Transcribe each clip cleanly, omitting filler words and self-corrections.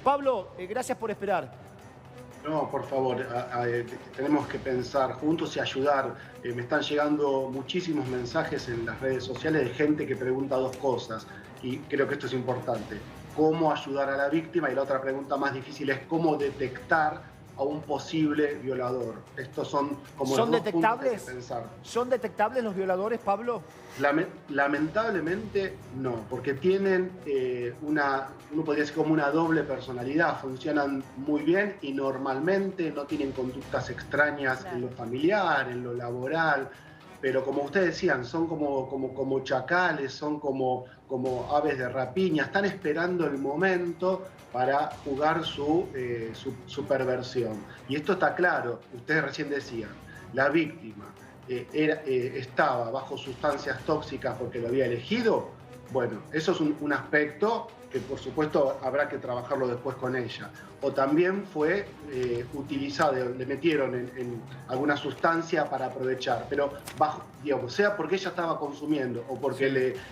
Pablo, gracias por esperar. No, por favor, tenemos que pensar juntos y ayudar. Me están llegando muchísimos mensajes en las redes sociales de gente que pregunta dos cosas y creo que esto es importante. ¿Cómo ayudar a la víctima? Y la otra pregunta más difícil es cómo detectar a un posible violador. Estos son como los dos puntos que hay que pensar. ¿Son detectables los violadores, Pablo? Lamentablemente no, porque tienen uno podría decir como una doble personalidad, funcionan muy bien y normalmente no tienen conductas extrañas en lo familiar, en lo laboral, pero como ustedes decían, son como chacales, son como aves de rapiña, están esperando el momento para jugar su perversión. Y esto está claro, ustedes recién decían, la víctima estaba bajo sustancias tóxicas porque lo había elegido. Bueno, eso es un aspecto que por supuesto habrá que trabajarlo después con ella. O también fue utilizado, le metieron en alguna sustancia para aprovechar, pero bajo, digamos, sea porque ella estaba consumiendo o porque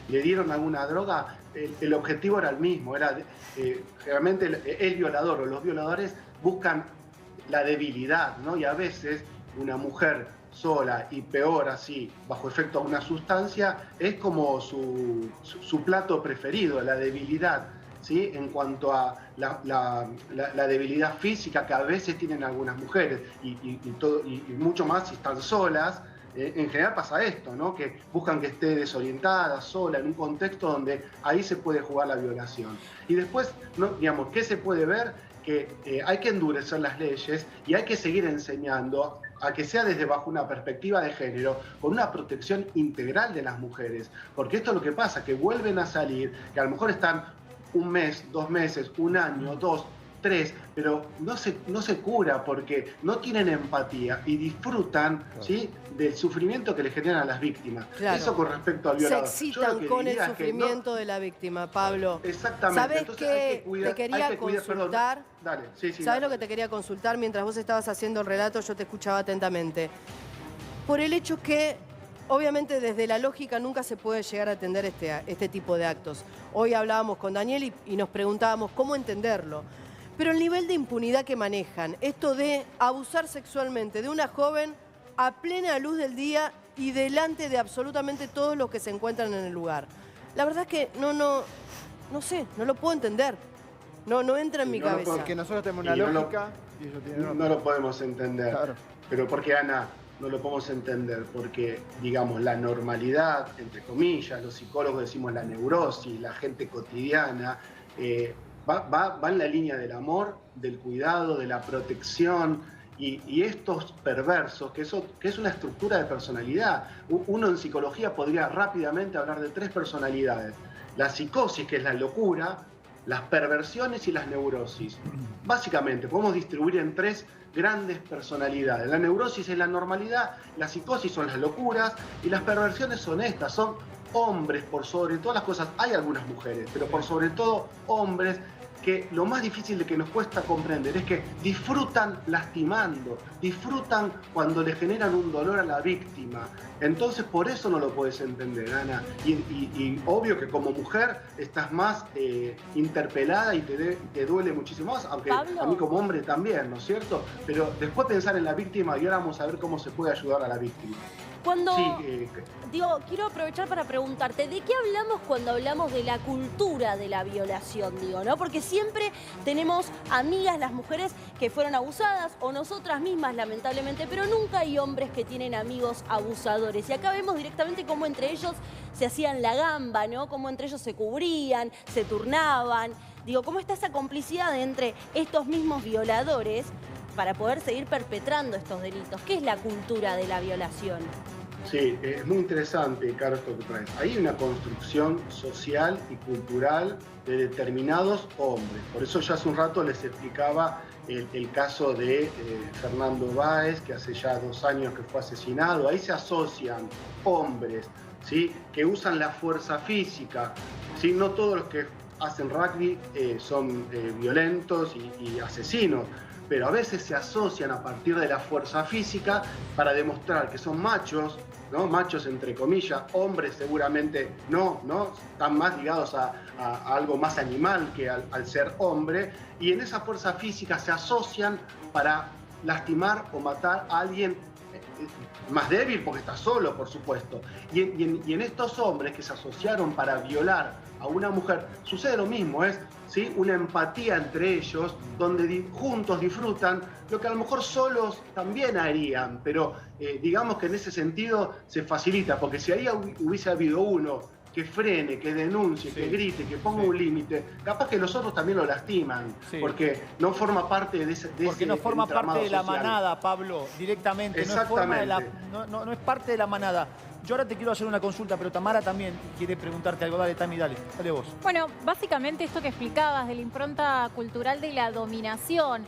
le dieron alguna droga, el objetivo era el mismo, era realmente el violador o los violadores buscan la debilidad, ¿no? Y a veces una mujer sola y peor así, bajo efecto de una sustancia, es como su plato preferido, la debilidad, ¿sí? En cuanto a la debilidad física que a veces tienen algunas mujeres y mucho más si están solas. En general pasa esto, ¿no? Que buscan que esté desorientada, sola, en un contexto donde ahí se puede jugar la violación. Y después, ¿no? Digamos, ¿qué se puede ver? Que hay que endurecer las leyes y hay que seguir enseñando a que sea desde bajo una perspectiva de género, con una protección integral de las mujeres. Porque esto es lo que pasa, que vuelven a salir, que a lo mejor están un mes, 2 meses, un año, 2, 3, pero no se cura porque no tienen empatía y disfrutan, ¿sí?, del sufrimiento que le generan a las víctimas. Claro. Eso con respecto al violador. Se excitan con el sufrimiento de la víctima, Pablo. Exactamente. ¿Sabes Entonces, qué te quería consultar? Dale, sí, ¿Sabes lo que te quería consultar? Mientras vos estabas haciendo el relato, yo te escuchaba atentamente. Por el hecho que, obviamente, desde la lógica nunca se puede llegar a entender este tipo de actos. Hoy hablábamos con Daniel y nos preguntábamos cómo entenderlo. Pero el nivel de impunidad que manejan, esto de abusar sexualmente de una joven a plena luz del día y delante de absolutamente todos los que se encuentran en el lugar. La verdad es que no sé, no lo puedo entender. No entra en mi cabeza. Porque nosotros tenemos una lógica y ellos tienen otra. No lo podemos entender. Claro. Pero porque, Ana, no lo podemos entender porque, digamos, la normalidad, entre comillas, los psicólogos decimos la neurosis, la gente cotidiana, va en la línea del amor, del cuidado, de la protección y estos perversos, que es una estructura de personalidad. Uno en psicología podría rápidamente hablar de 3 personalidades. La psicosis, que es la locura, las perversiones y las neurosis. Básicamente, podemos distribuir en 3 grandes personalidades. La neurosis es la normalidad, la psicosis son las locuras y las perversiones son estas, son hombres por sobre todas las cosas. Hay algunas mujeres, pero por sobre todo hombres que lo más difícil de que nos cuesta comprender es que disfrutan lastimando, disfrutan cuando le generan un dolor a la víctima. Entonces por eso no lo puedes entender, Ana. Y obvio que como mujer estás más interpelada y te duele muchísimo más, aunque Pablo, a mí como hombre también, ¿no es cierto? Pero después pensar en la víctima y ahora vamos a ver cómo se puede ayudar a la víctima. Cuando, Sí, digo, quiero aprovechar para preguntarte, ¿de qué hablamos cuando hablamos de la cultura de la violación, digo, ¿no? Porque siempre tenemos amigas, las mujeres, que fueron abusadas, o nosotras mismas, lamentablemente, pero nunca hay hombres que tienen amigos abusadores. Y acá vemos directamente cómo entre ellos se hacían la gamba, ¿no? Cómo entre ellos se cubrían, se turnaban. Digo, ¿cómo está esa complicidad entre estos mismos violadores para poder seguir perpetrando estos delitos? ¿Qué es la cultura de la violación? Sí, es muy interesante, Caro, esto que traes. Hay una construcción social y cultural de determinados hombres. Por eso yo hace un rato les explicaba el caso de Fernando Báez, que hace ya 2 años que fue asesinado. Ahí se asocian hombres, ¿sí?, que usan la fuerza física, ¿sí? No todos los que hacen rugby son violentos y asesinos, pero a veces se asocian a partir de la fuerza física para demostrar que son machos, ¿no? Machos entre comillas, hombres seguramente no, están más ligados a algo más animal que al ser hombre, y en esa fuerza física se asocian para lastimar o matar a alguien más débil porque está solo, por supuesto. Y en estos hombres que se asociaron para violar a una mujer, sucede lo mismo, es ¿sí? una empatía entre ellos, donde juntos disfrutan lo que a lo mejor solos también harían, pero digamos que en ese sentido se facilita, porque si ahí hubiese habido uno que frene, que denuncie, que grite, que ponga un límite, capaz que los otros también lo lastiman, porque no forma parte de ese porque no forma parte de la social. Manada, Pablo, directamente. Exactamente. No es parte de la manada. Yo ahora te quiero hacer una consulta, pero Tamara también quiere preguntarte algo. Dale, Tami, dale vos. Bueno, básicamente esto que explicabas de la impronta cultural de la dominación.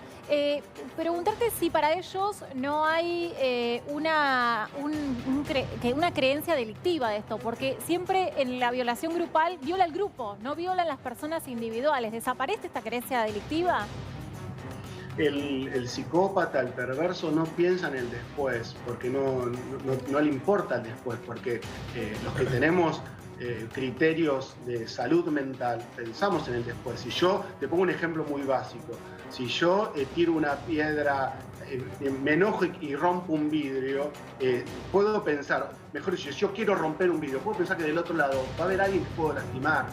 Preguntarte si para ellos no hay una creencia delictiva de esto, porque siempre en la violación grupal viola el grupo, no violan las personas individuales. ¿Desaparece esta creencia delictiva? El psicópata, el perverso, no piensa en el después, porque no le importa el después, porque los que tenemos criterios de salud mental pensamos en el después. Si yo, te pongo un ejemplo muy básico, si yo tiro una piedra, me enojo y rompo un vidrio, puedo pensar, mejor dicho, si yo quiero romper un vidrio, puedo pensar que del otro lado va a haber alguien que puedo lastimar.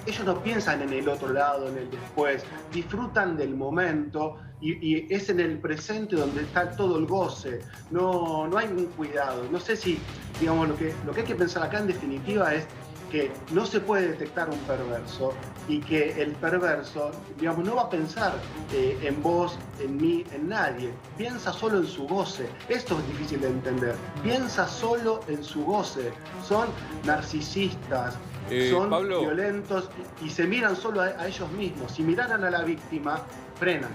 Ellos no piensan en el otro lado, en el después, disfrutan del momento y es en el presente donde está todo el goce. No hay un cuidado. No sé si, digamos, lo que hay que pensar acá en definitiva es que no se puede detectar un perverso y que el perverso, digamos, no va a pensar en vos, en mí, en nadie. Piensa solo en su goce. Esto es difícil de entender. Piensa solo en su goce. Son narcisistas, son Pablo, violentos y se miran solo a ellos mismos. Si miraran a la víctima, frenan.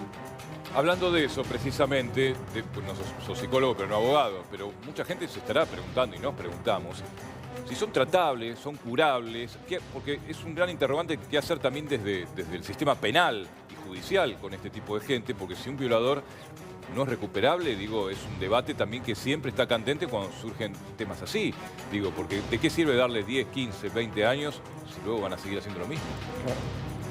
hablando de eso precisamente, pues no sos psicólogo pero no abogado, pero mucha gente se estará preguntando y nos preguntamos si son tratables, son curables, porque es un gran interrogante qué hacer también desde el sistema penal y judicial con este tipo de gente, porque si un violador no es recuperable, digo, es un debate también que siempre está candente cuando surgen temas así. Digo, porque ¿de qué sirve darle 10, 15, 20 años si luego van a seguir haciendo lo mismo?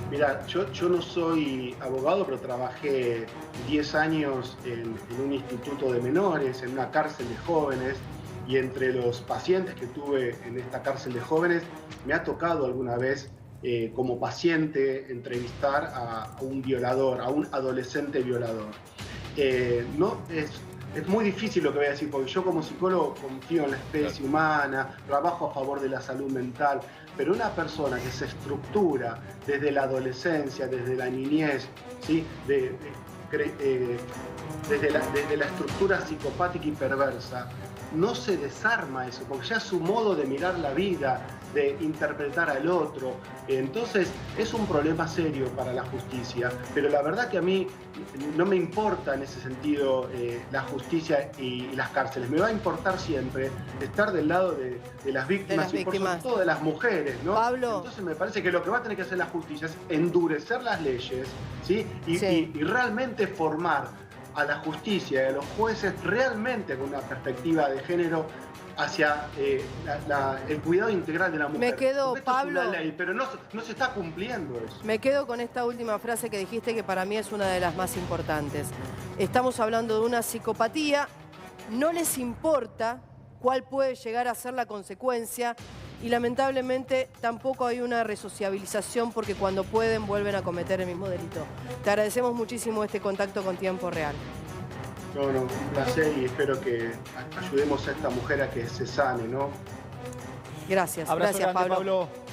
Mira, yo no soy abogado, pero trabajé 10 años en un instituto de menores, en una cárcel de jóvenes, y entre los pacientes que tuve en esta cárcel de jóvenes, me ha tocado alguna vez como paciente entrevistar a un violador, a un adolescente violador. Es muy difícil lo que voy a decir, porque yo como psicólogo confío en la especie humana, trabajo a favor de la salud mental, pero una persona que se estructura desde la adolescencia, desde la niñez, ¿sí? Desde la estructura psicopática y perversa, no se desarma eso, porque ya es su modo de mirar la vida, de interpretar al otro. Entonces es un problema serio para la justicia, pero la verdad que a mí no me importa en ese sentido la justicia y las cárceles. Me va a importar siempre estar del lado de las víctimas y por sobre todo de las mujeres, ¿no? Pablo. Entonces me parece que lo que va a tener que hacer la justicia es endurecer las leyes, ¿sí? Y realmente formar a la justicia y a los jueces realmente con una perspectiva de género hacia el cuidado integral de la mujer. Me quedo, Pablo, es una ley, pero no se está cumpliendo eso. Me quedo con esta última frase que dijiste, que para mí es una de las más importantes. Estamos hablando de una psicopatía, no les importa cuál puede llegar a ser la consecuencia y lamentablemente tampoco hay una resociabilización, porque cuando pueden vuelven a cometer el mismo delito. Te agradecemos muchísimo este contacto con Tiempo Real. No, un placer, y espero que ayudemos a esta mujer a que se sane, ¿no? Gracias, Abrazo gracias grande, Pablo. Pablo.